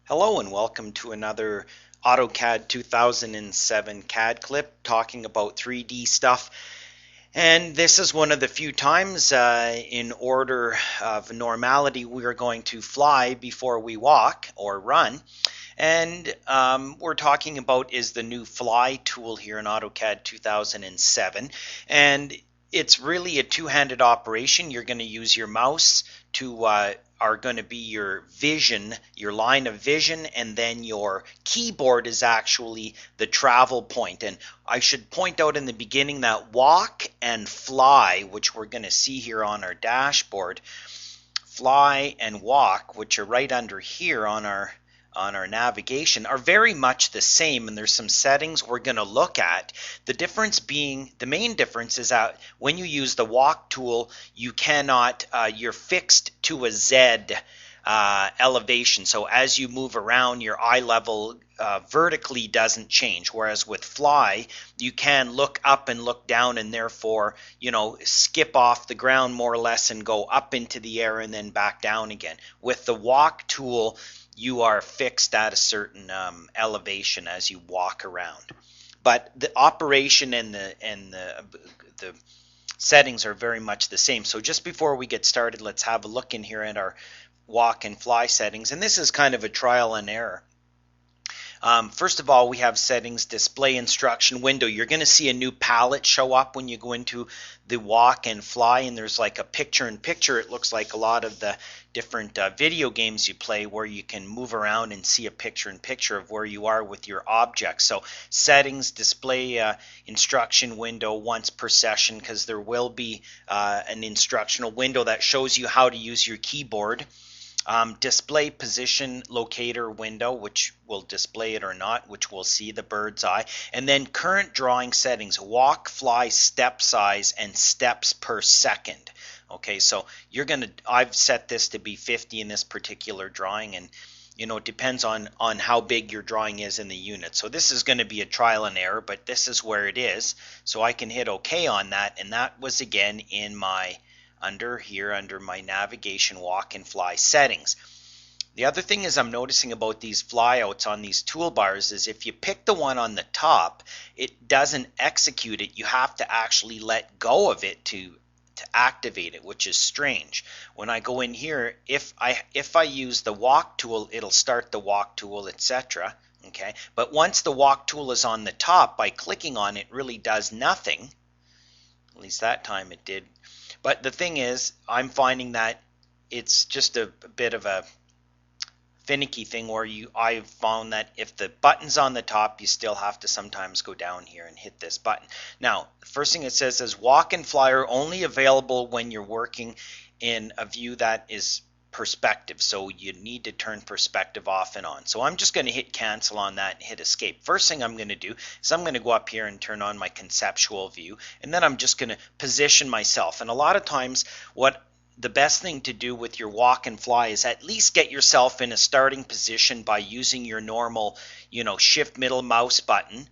Hello and welcome to another AutoCAD 2007 CAD clip talking about 3D stuff. And this is one of the few times in order of normality we are going to fly before we walk or run. And we're talking about is the new Fly tool here in AutoCAD 2007. And it's really a two-handed operation. You're going to use your mouse to are going to be your vision, your line of vision, and then your keyboard is actually the travel point. And I should point out in the beginning that walk and fly, which we're going to see here on our dashboard, fly and walk, which are right under here on our navigation, are very much the same, and there's some settings we're going to look at. The difference being, the main difference is that when you use the walk tool, you cannot, you're fixed to a Z elevation. So as you move around, your eye level vertically doesn't change, whereas with fly you can look up and look down, and therefore skip off the ground more or less and go up into the air and then back down again. With the walk tool, you are fixed at a certain elevation as you walk around. But the operation and the settings are very much the same. So just before we get started, let's have a look in here at our walk and fly settings. And this is kind of a trial and error. First of all, we have settings, display instruction window. You're going to see a new palette show up when you go into the walk and fly, and there's like a picture-in-picture. It looks like a lot of the different video games you play where you can move around and see a picture-in-picture of where you are with your objects. So settings, display instruction window once per session, because there will be an instructional window that shows you how to use your keyboard. Display position locator window, which will display it or not, which we'll see the bird's eye. And then current drawing settings, walk, fly, step size, and steps per second. Okay, so I've set this to be 50 in this particular drawing, and it depends on how big your drawing is in the unit. So this is going to be a trial and error, but this is where it is. So I can hit OK on that, and that was again in my under my navigation walk and fly settings. The other thing is I'm noticing about these flyouts on these toolbars is if you pick the one on the top, it doesn't execute it. You have to actually let go of it to activate it, which is strange. When I go in here, if I use the walk tool, it'll start the walk tool, etc. Okay, but once the walk tool is on the top, by clicking on it really does nothing. At least that time it did. But the thing is, I'm finding that it's just a bit of a finicky thing where I've found that if the button's on the top, you still have to sometimes go down here and hit this button. Now, the first thing it says is walk and fly are only available when you're working in a view that is perspective. So you need to turn perspective off and on. So I'm just going to hit cancel on that and hit escape. First thing I'm going to do is I'm going to go up here and turn on my conceptual view, and then I'm just going to position myself. And a lot of times what the best thing to do with your walk and fly is at least get yourself in a starting position by using your normal, shift middle mouse button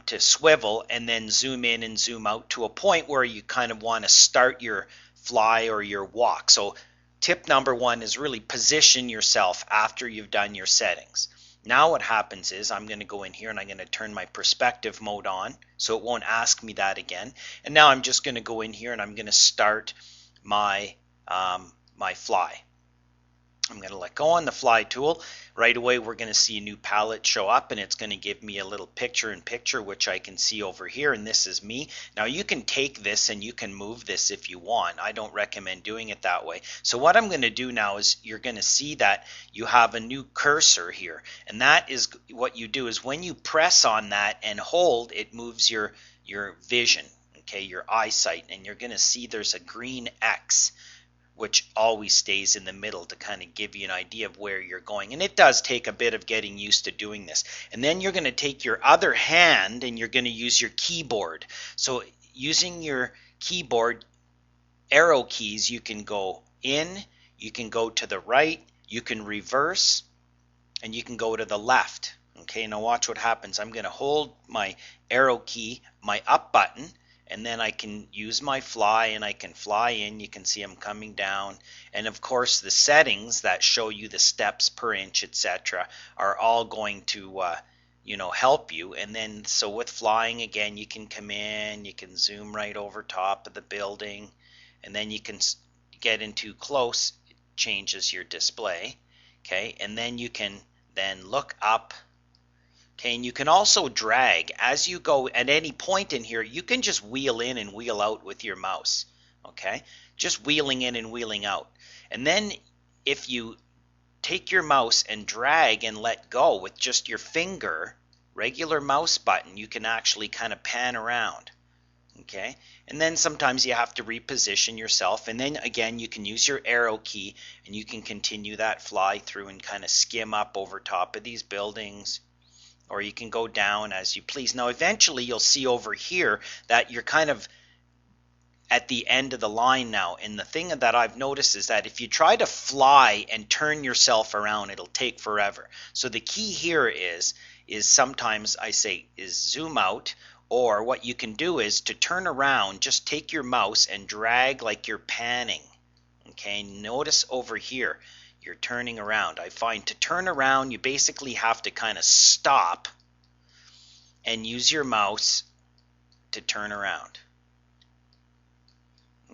to swivel and then zoom in and zoom out to a point where you kind of want to start your fly or your walk. So tip number one is really position yourself after you've done your settings. Now what happens is I'm going to go in here and I'm going to turn my perspective mode on so it won't ask me that again. And now I'm just going to go in here and I'm going to start my my fly. I'm going to let go on the fly tool. Right away we're going to see a new palette show up, and it's going to give me a little picture-in-picture, which I can see over here, and this is me. Now you can take this and you can move this if you want. I don't recommend doing it that way. So what I'm going to do now is you're going to see that you have a new cursor here, and that is what you do is when you press on that and hold, it moves your vision, okay, your eyesight, and you're going to see there's a green X which always stays in the middle to kind of give you an idea of where you're going. And it does take a bit of getting used to doing this. And then you're going to take your other hand and you're going to use your keyboard. So using your keyboard arrow keys, you can go in, you can go to the right, you can reverse, and you can go to the left. Okay, now watch what happens. I'm going to hold my arrow key, my up button, and then I can use my fly and I can fly in. You can see I'm coming down, and of course the settings that show you the steps per inch, etc., are all going to help you. And then so with flying, again, you can come in, you can zoom right over top of the building, and then you can get into close. It changes your display. Okay, and then you can then look up. Okay, and you can also drag as you go. At any point in here, you can just wheel in and wheel out with your mouse. Okay, just wheeling in and wheeling out. And then if you take your mouse and drag and let go with just your finger, regular mouse button, you can actually kind of pan around. Okay, and then sometimes you have to reposition yourself, and then again you can use your arrow key and you can continue that fly through and kind of skim up over top of these buildings, or you can go down as you please. Now eventually you'll see over here that you're kind of at the end of the line now, and the thing that I've noticed is that if you try to fly and turn yourself around, it'll take forever. So the key here is sometimes I say is zoom out, or what you can do is to turn around, just take your mouse and drag like you're panning. Okay, notice over here you're turning around. I find to turn around you basically have to kind of stop and use your mouse to turn around.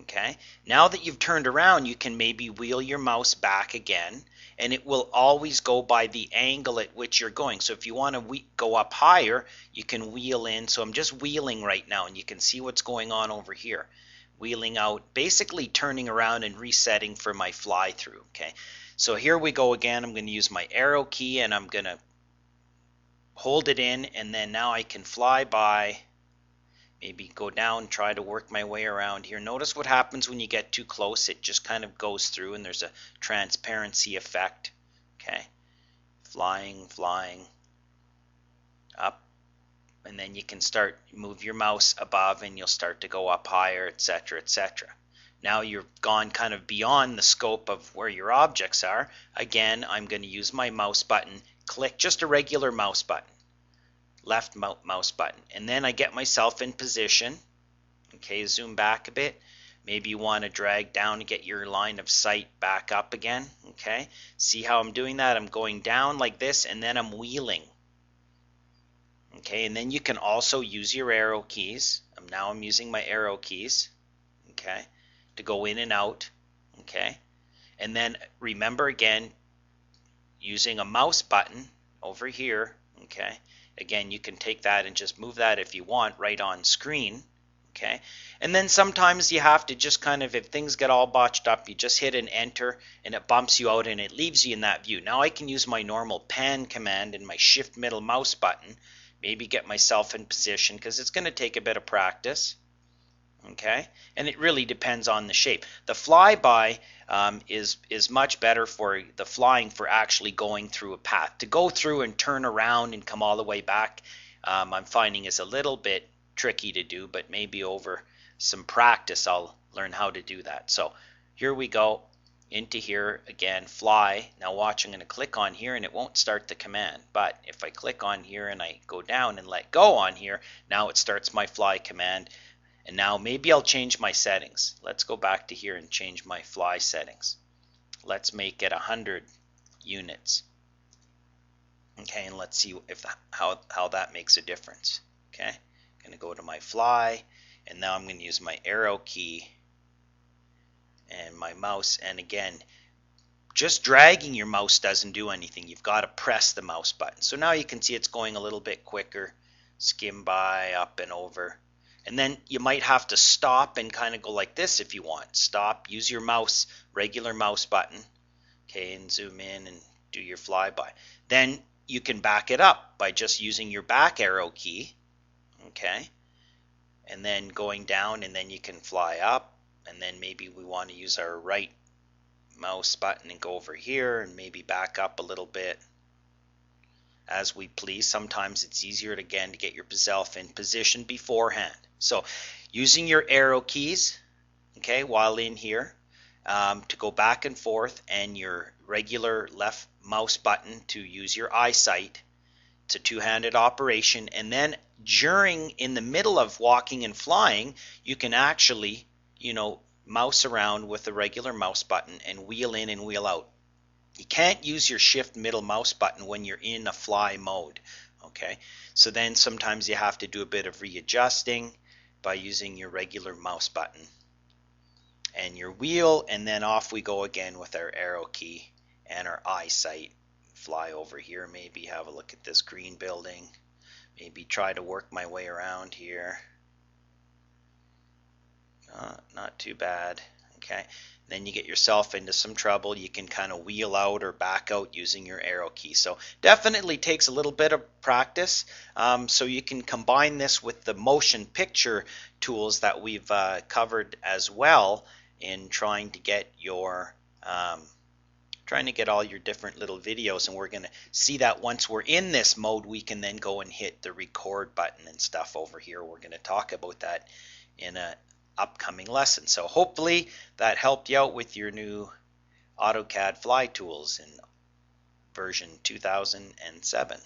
Okay, now that you've turned around, you can maybe wheel your mouse back again, and it will always go by the angle at which you're going. So if you want to go up higher, you can wheel in. So I'm just wheeling right now, and you can see what's going on over here. Wheeling out, basically turning around and resetting for my fly through. Okay, so here we go again. I'm going to use my arrow key, and I'm going to hold it in, and then now I can fly by. Maybe go down, try to work my way around here. Notice what happens when you get too close. It just kind of goes through and there's a transparency effect. Okay, flying up, and then you can start move your mouse above and you'll start to go up higher, etc., etc. Now you've gone kind of beyond the scope of where your objects are. Again, I'm going to use my mouse button, click just a regular mouse button. Left mouse button, and then I get myself in position. Okay, zoom back a bit. Maybe you want to drag down to get your line of sight back up again. Okay, see how I'm doing that? I'm going down like this, and then I'm wheeling. Okay, and then you can also use your arrow keys. Now I'm using my arrow keys. Okay, to go in and out. Okay, and then remember again, using a mouse button over here. Okay. Again, you can take that and just move that if you want right on screen. Okay, and then sometimes you have to just kind of, if things get all botched up, you just hit an enter and it bumps you out and it leaves you in that view. Now I can use my normal pan command and my shift middle mouse button, maybe get myself in position, because it's going to take a bit of practice. Okay, and it really depends on the shape. The flyby is much better for the flying, for actually going through a path. To go through and turn around and come all the way back, I'm finding is a little bit tricky to do, but maybe over some practice I'll learn how to do that. So here we go into here again, fly. Now watch, I'm going to click on here and it won't start the command, but if I click on here and I go down and let go on here, now it starts my fly command. And now maybe I'll change my settings. Let's go back to here and change my fly settings. Let's make it 100 units. Okay, and let's see if how that makes a difference. Okay, I'm going to go to my fly, and now I'm going to use my arrow key and my mouse. And again, just dragging your mouse doesn't do anything. You've got to press the mouse button. So now you can see it's going a little bit quicker. Skim by, up and over. And then you might have to stop and kind of go like this if you want. Stop, use your mouse, regular mouse button, okay, and zoom in and do your flyby. Then you can back it up by just using your back arrow key, okay, and then going down, and then you can fly up, and then maybe we want to use our right mouse button and go over here and maybe back up a little bit. As we please. Sometimes it's easier to get yourself in position beforehand. So using your arrow keys, okay, while in here, to go back and forth, and your regular left mouse button to use your eyesight. It's a two-handed operation. And then in the middle of walking and flying, you can actually, mouse around with a regular mouse button and wheel in and wheel out. You can't use your shift middle mouse button when you're in a fly mode. Okay, so then sometimes you have to do a bit of readjusting by using your regular mouse button and your wheel, and then off we go again with our arrow key and our eyesight. Fly over here, maybe have a look at this green building, maybe try to work my way around here. Not too bad. Okay, then you get yourself into some trouble. You can kind of wheel out or back out using your arrow key. So definitely takes a little bit of practice. So you can combine this with the motion picture tools that we've covered as well in trying to get all your different little videos. And we're going to see that once we're in this mode, we can then go and hit the record button and stuff over here. We're going to talk about that in a upcoming lesson. So hopefully that helped you out with your new AutoCAD Fly tools in version 2007.